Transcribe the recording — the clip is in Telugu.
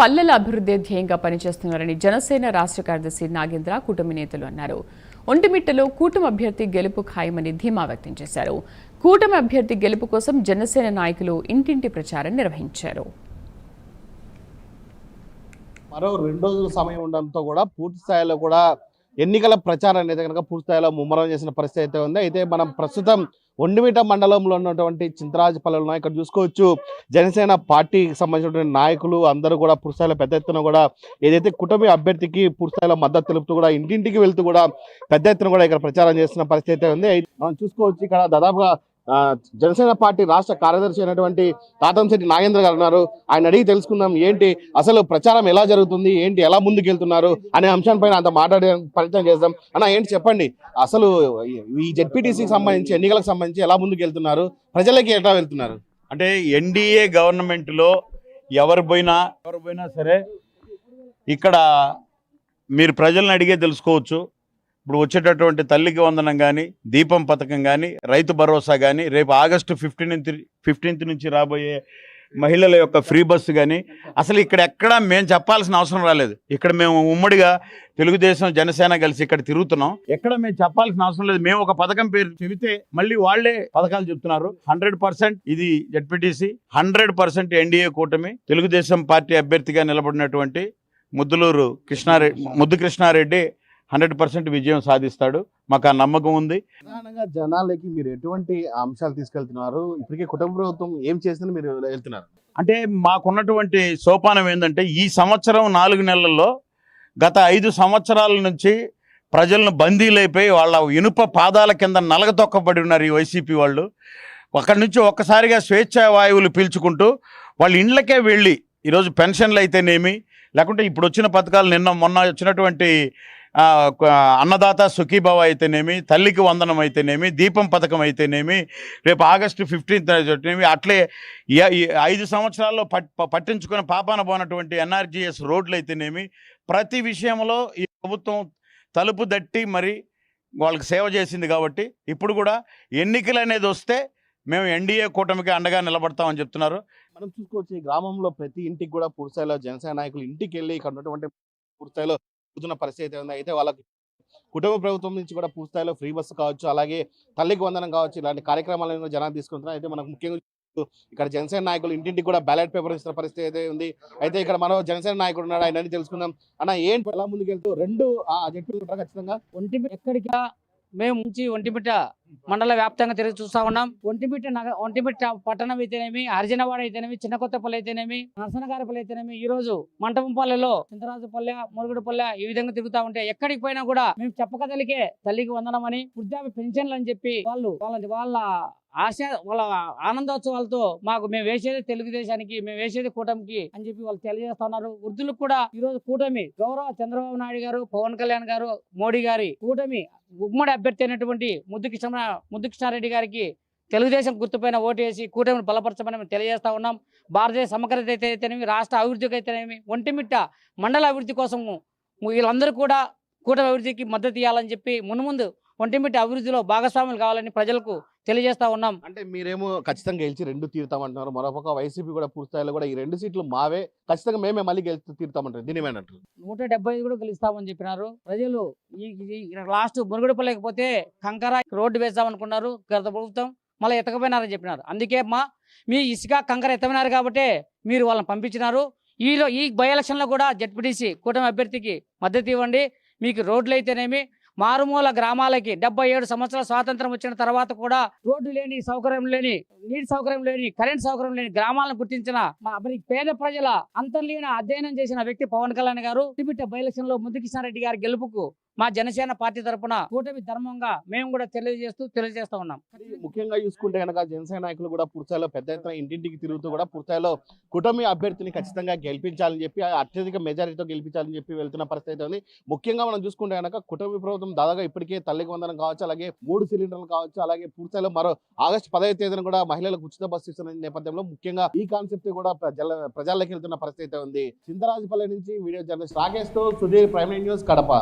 పల్లెల అభివృద్ధి ధ్యేయంగా పనిచేస్తున్నారని జనసేన రాష్ట్ర కార్యదర్శి నాగేంద్ర కూటమి నేతలు అన్నారు. ఒంటిమిట్టలో కూటమి అభ్యర్థి గెలుపు ఖాయమని ధీమా వ్యక్తం చేశారు. కూటమి అభ్యర్థి గెలుపు కోసం జనసేన నాయకులు ఇంటింటి ప్రచారం నిర్వహించారు. మరో 2 రోజుల సమయం ఉండడంతో కూడా పూర్తి స్థాయిలో కూడా ఎన్నికల ప్రచారం అనేది కనుక పూర్తి స్థాయిలో ముమ్మరం చేసిన పరిస్థితి అయితే ఉంది. అయితే మనం ప్రస్తుతం ఒంటిమిట్ట మండలంలో ఉన్నటువంటి చింతరాజపల్లెలో ఇక్కడ చూసుకోవచ్చు. జనసేన పార్టీకి సంబంధించినటువంటి నాయకులు అందరూ కూడా పూర్తి స్థాయిలో పెద్ద ఎత్తున కూడా ఏదైతే కూటమి అభ్యర్థికి పూర్తి స్థాయిలో మద్దతు తెలుపుతూ కూడా ఇంటింటికి వెళ్తూ కూడా పెద్ద ఎత్తున కూడా ఇక్కడ ప్రచారం చేస్తున్న పరిస్థితి అయితే ఉంది. మనం చూసుకోవచ్చు ఇక్కడ దాదాపుగా జనసేన పార్టీ రాష్ట్ర కార్యదర్శి అయినటువంటి తాతంశెట్టి నాగేంద్ర గారు ఉన్నారు. ఆయన అడిగి తెలుసుకుందాం ఏంటి అసలు ప్రచారం ఎలా జరుగుతుంది, ఏంటి ఎలా ముందుకు వెళ్తున్నారు అనే అంశాలపైన అంత మాట్లాడే ప్రయత్నం చేద్దాం. అన్న ఏంటి చెప్పండి, అసలు ఈ జెడ్పీటీసీకి సంబంధించి ఎన్నికలకు సంబంధించి ఎలా ముందుకు వెళ్తున్నారు, ప్రజలకి ఎలా వెళ్తున్నారు? అంటే ఎన్డీఏ గవర్నమెంట్లో ఎవరు పోయినా సరే ఇక్కడ మీరు ప్రజలను అడిగే తెలుసుకోవచ్చు. ఇప్పుడు వచ్చేటటువంటి తల్లికి వందనం కానీ, దీపం పథకం కానీ, రైతు భరోసా కానీ, రేపు ఆగస్టు 15th నుంచి రాబోయే మహిళల యొక్క ఫ్రీ బస్సు కానీ అసలు ఇక్కడ ఎక్కడ మేము చెప్పాల్సిన అవసరం రాలేదు. ఇక్కడ మేము ఉమ్మడిగా తెలుగుదేశం జనసేన కలిసి ఇక్కడ తిరుగుతున్నాం. ఎక్కడ మేము చెప్పాల్సిన అవసరం లేదు. మేము ఒక పథకం పేరు చెబితే మళ్ళీ వాళ్లే పథకాలు చెప్తున్నారు. 100% ఇది జెడ్పీటీసీ, 100% ఎన్డీఏ కూటమి. తెలుగుదేశం పార్టీ అభ్యర్థిగా నిలబడినటువంటి ముద్దు కృష్ణారెడ్డి 100% విజయం సాధిస్తాడు. మాకు ఆ నమ్మకం ఉంది. ప్రధానంగా జనాలకి మీరు ఎటువంటి అంశాలు తీసుకెళ్తున్నారు, ఇప్పటికే కుటుంబ ప్రభుత్వం ఏం చేసిందని మీరు వెళ్తున్నారు? అంటే మాకున్నటువంటి సోపానం ఏంటంటే ఈ సంవత్సరం 4 నెలల్లో గత 5 సంవత్సరాల నుంచి ప్రజలను బందీలైపోయి వాళ్ళ ఇనుప పాదాల కింద నలగతొక్కబడి ఉన్నారు ఈ వైసీపీ వాళ్ళు. అక్కడి నుంచి ఒక్కసారిగా స్వేచ్ఛా వాయువులు పీల్చుకుంటూ వాళ్ళ ఇండ్లకే వెళ్ళి ఈరోజు పెన్షన్లు అయితేనేమి, లేకుంటే ఇప్పుడు వచ్చిన పథకాలు మొన్న వచ్చినటువంటి అన్నదాత సుఖీభావ అయితేనేమి, తల్లికి వందనం అయితేనేమి, దీపం పథకం అయితేనేమి, రేపు ఆగస్టు 15th అయితేనేమి, అట్లే 5 సంవత్సరాల్లో పట్టించుకుని పాపాన పోనటువంటి ఎన్ఆర్జీఎస్ రోడ్లు అయితేనేమి, ప్రతి విషయంలో ఈ ప్రభుత్వం తలుపు దట్టి మరి వాళ్ళకి సేవ చేసింది. కాబట్టి ఇప్పుడు కూడా ఎన్నికలు అనేది వస్తే మేము ఎన్డీఏ కూటమికి అండగా నిలబడతామని చెప్తున్నారు. మనం చూసుకోవచ్చు ఈ గ్రామంలో ప్రతి ఇంటికి కూడా పూర్తిస్థాయిలో జనసేన నాయకులు ఇంటికి వెళ్ళి ఇక్కడ ఉన్నటువంటి పూర్తిస్థాయిలో పరిస్థితి ఉంది. అయితే వాళ్ళకి కుటుంబ ప్రభుత్వం నుంచి కూడా పూర్తిస్థాయిలో ఫ్రీ బస్సు కావచ్చు, అలాగే తల్లికి వందనం కావచ్చు, ఇలాంటి కార్యక్రమాలను జనాలు తీసుకుంటున్నారు. అయితే మనకు ముఖ్యంగా ఇక్కడ జనసేన నాయకులు ఇంటింటికి కూడా బ్యాలెట్ పేపర్ ఇస్తున్న పరిస్థితి అయితే ఉంది. అయితే ఇక్కడ మనం జనసేన నాయకుడు ఉన్నాడు, ఆయన తెలుసుకుందాం. అన్న ఏంటి ఎలా ముందుకు వెళ్తూ 2 జడ్పీలు ఖచ్చితంగా ఎక్కడికి మేము నుంచి ఒంటిమిట్ట మండల వ్యాప్తంగా తిరిగి చూస్తా ఉన్నాం. ఒంటిమిట్ట పట్టణం అయితేనేమి, హరిజనవాడ అయితేనేమి, చిన్న కొత్తపల్లి అయితేనేమి, నరసనగారపల్లి అయితేనేమి, ఈ రోజు మంటపంపల్లెలో చింతరాజుపల్లె, మురుగుడుపల్లె ఈ విధంగా తిరుగుతా ఉంటే ఎక్కడికి పోయినా కూడా మేము చెప్పకదలికే తల్లికి వందనమని, వృద్ధాప్య పెన్షన్లు అని చెప్పి వాళ్ళ ఆశ, వాళ్ళ ఆనందోత్సవాలతో మేము వేసేది తెలుగుదేశానికి, మేము వేసేది కూటమికి అని చెప్పి వాళ్ళు తెలియజేస్తున్నారు. వృద్ధులకు కూడా ఈ రోజు కూటమి గౌరవ చంద్రబాబు నాయుడు గారు, పవన్ కళ్యాణ్ గారు, మోడీ గారి కూటమి ఉమ్మడి అభ్యర్థి అయినటువంటి ముద్దు కృష్ణారెడ్డి గారికి తెలుగుదేశం గుర్తుపైన ఓటు వేసి కూటమిని బలపరచమని మేము తెలియజేస్తా ఉన్నాం. భారతదేశ సమగ్రత అయితేనేమి, రాష్ట్ర అభివృద్ధికి అయితేనేమి, ఒంటిమిట్ట మండల అభివృద్ధి కోసము వీళ్ళందరూ కూడా కూటమి అభివృద్ధికి మద్దతు ఇవ్వాలని చెప్పి ముందు ఒంటిమిట్ట అభివృద్ధిలో భాగస్వాములు కావాలని ప్రజలకు తెలియజేస్తా ఉన్నాం. అంటే మీరేమో ఖచ్చితంగా గెలిచి 2 తీరుతామంటున్నారు, మరొక వైసీపీ కూడా పూర్తిస్థాయిలో కూడా ఈ 2 సీట్లు మావే, ఖచ్చితంగా మేమే మళ్ళీ గెలిచి తీరుతామంటారు. దీని ఏమేనంటారు? 175 కూడా గెలుస్తామని చెప్పినారు ప్రజలు. ఈ లాస్ట్ మురుగుడుపలేకపోతే కంకర రోడ్డు వేస్తామనుకున్నారు గత ప్రభుత్వం, మళ్ళీ ఎత్తకపోయినారని చెప్పినారు. అందుకే మీ ఇసుక కంకర ఎత్తమైనారు కాబట్టి మీరు వాళ్ళని పంపించినారు. ఈ బై ఎలక్షన్లో కూడా జెడ్పీటీసీ కూటమి అభ్యర్థికి మద్దతు ఇవ్వండి. మీకు రోడ్లు అయితేనేమి, మారుమూల గ్రామాలకి 77 సంవత్సరాల స్వాతంత్రం వచ్చిన తర్వాత కూడా రోడ్డు లేని, సౌకర్యం లేని, నీటి సౌకర్యం లేని, కరెంట్ సౌకర్యం లేని గ్రామాలను గుర్తించిన పేద ప్రజల అంతర్లీన అధ్యయనం చేసిన వ్యక్తి పవన్ కళ్యాణ్ గారు. బై ఎలక్షన్ లో ముద్దు కృష్ణారెడ్డి గారి గెలుపుకు మా జనసేన పార్టీ తరఫున కూటమి ధర్మంగా మేము కూడా తెలియజేస్తా ఉన్నాం. ముఖ్యంగా చూసుకుంటే కనుక జనసేన నాయకులు కూడా పూర్తిస్థాయిలో పెద్ద ఎత్తున ఇంటింటికి తిరుగుతూ కూడా పూర్తిస్థాయిలో కూటమి అభ్యర్థిని ఖచ్చితంగా గెలిపించాలని చెప్పి, అత్యధిక మెజారిటీతో గెలిపించాలని చెప్పి వెళ్తున్న పరిస్థితి ఉంది. ముఖ్యంగా మనం చూసుకుంటే కనుక కుటుంబ ప్రభుత్వం దాదాగా ఇప్పటికే తల్లికి వందనం కావచ్చు, అలాగే 3 సిలిండర్లు కావచ్చు, అలాగే పూర్తిస్థాయిలో మరో ఆగస్టు 15వ తేదీన కూడా మహిళలకు ఉచిత బస్సు ఇస్తున్న నేపథ్యంలో ముఖ్యంగా ఈ కాన్సెప్ట్ కూడా ప్రజల్లోకి వెళ్తున్న పరిస్థితి ఉంది. చింతరాజుపల్లి నుంచి వీడియో జర్నలిస్ట్ రాకేష్ తో సుధీర్, ప్రైమ్ న్యూస్, కడప.